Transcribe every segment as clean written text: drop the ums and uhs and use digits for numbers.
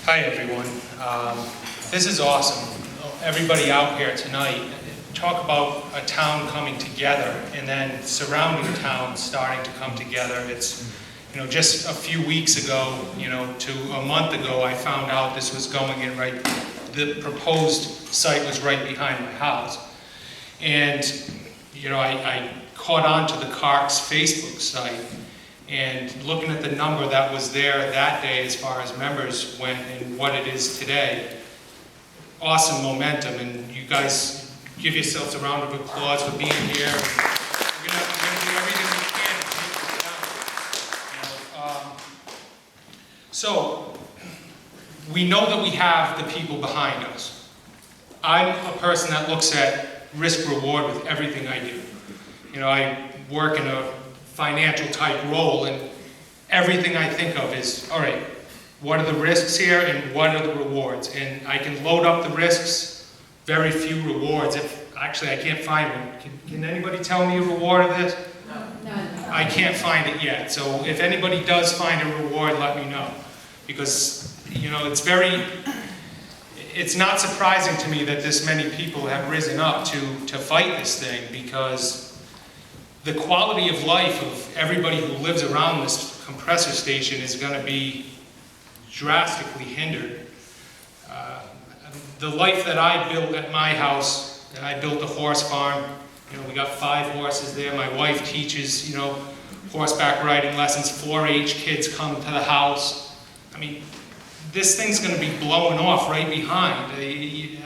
Hi everyone. This is awesome. Everybody out here tonight, talk about a town coming together and then surrounding towns starting to come together. It's, just a few weeks ago, to a month ago, I found out this was going in right, the proposed site was right behind my house. And, I caught on to the CARC's Facebook site, and looking at the number that was there that day as far as members went and what it is today, awesome momentum, and you guys give yourselves a round of applause for being here. We're going to do everything we can to take this down. So, we know that we have the people behind us. I'm a person that looks at risk-reward with everything I do. I work in a financial type role, and everything I think of is, all right, what are the risks here and what are the rewards? And I can load up the risks, very few rewards. Actually, I can't find one. Can anybody tell me a reward of this? No. I can't find it yet. So if anybody does find a reward, let me know. Because, it's not surprising to me that this many people have risen up to fight this thing, because the quality of life of everybody who lives around this compressor station is going to be drastically hindered. The life that I built at my house, I built a horse farm. We got 5 horses there. My wife teaches, horseback riding lessons. 4-H kids come to the house. I mean, this thing's going to be blowing off right behind.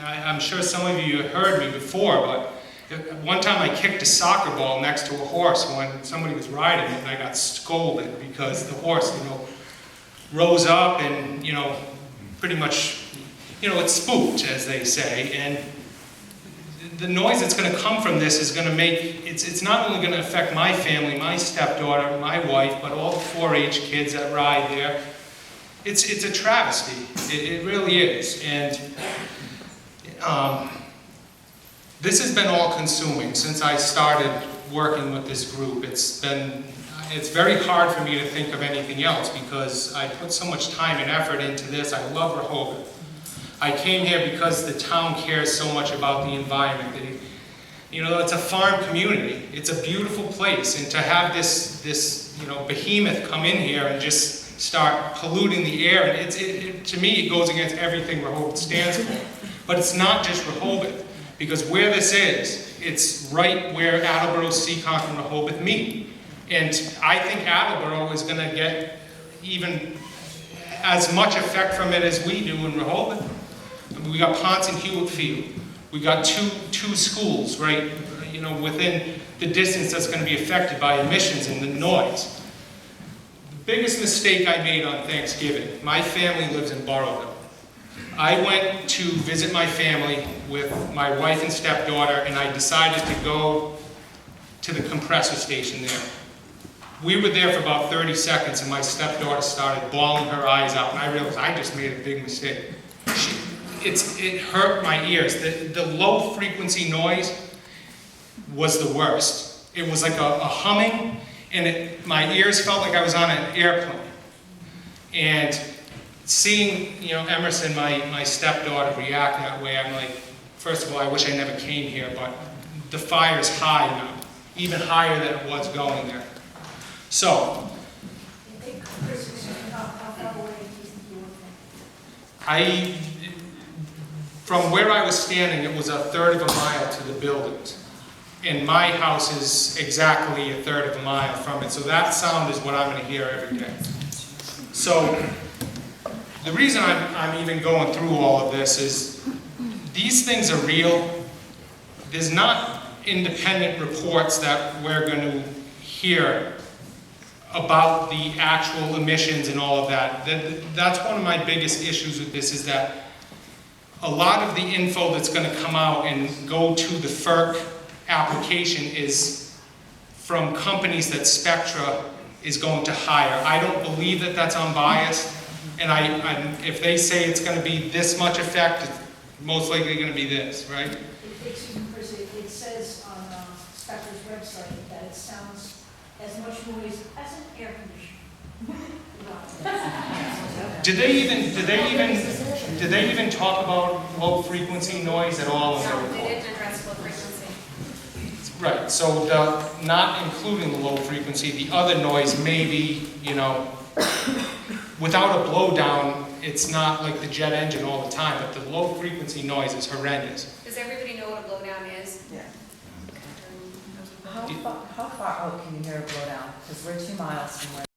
I'm sure some of you have heard me before, but one time I kicked a soccer ball next to a horse when somebody was riding it, and I got scolded because the horse, rose up and, pretty much, it's spooked, as they say. And the noise that's going to come from this is going to make, it's not only going to affect my family, my stepdaughter, my wife, but all the 4-H kids that ride there. It's a travesty. It really is. And this has been all-consuming since I started working with this group. It's very hard for me to think of anything else because I put so much time and effort into this. I love Rehoboth. I came here because the town cares so much about the environment. It's a farm community. It's a beautiful place, and to have this behemoth come in here and just start polluting the air, and to me it goes against everything Rehoboth stands for. But it's not just Rehoboth. Because where this is, it's right where Attleboro, Seekonk, and Rehoboth meet. And I think Attleboro is going to get even as much effect from it as we do in Rehoboth. I mean, we got Ponce and Hewitt Field. We got two schools, right, within the distance that's going to be affected by emissions and the noise. The biggest mistake I made on Thanksgiving, my family lives in Burrowville. I went to visit my family with my wife and stepdaughter, and I decided to go to the compressor station there. We were there for about 30 seconds, and my stepdaughter started bawling her eyes out, and I realized I just made a big mistake. It hurt my ears. The low frequency noise was the worst. It was like a humming, and my ears felt like I was on an airplane. And seeing, Emerson, my stepdaughter, react that way, I'm like, first of all, I wish I never came here, but the fire's high now, even higher than it was going there. So, from where I was standing, it was 1/3 of a mile to the buildings. And my house is exactly 1/3 of a mile from it, so that sound is what I'm going to hear every day. So, the reason I'm even going through all of this is these things are real. There's not independent reports that we're going to hear about the actual emissions and all of that. That's one of my biggest issues with this, is that a lot of the info that's going to come out and go to the FERC application is from companies that Spectra is going to hire. I don't believe that that's unbiased. And if they say it's going to be this much effect, it's most likely going to be this, right? It says on Spectra's website that it sounds as much noise as an air conditioner. Did they even talk about low frequency noise at all in their No, report? they didn't address low frequency. Right, so not including the low frequency, the other noise may be, you know, without a blowdown, it's not like the jet engine all the time, but the low frequency noise is horrendous. Does everybody know what a blowdown is? Yeah. How far out can you hear a blowdown? Because we're 2 miles from where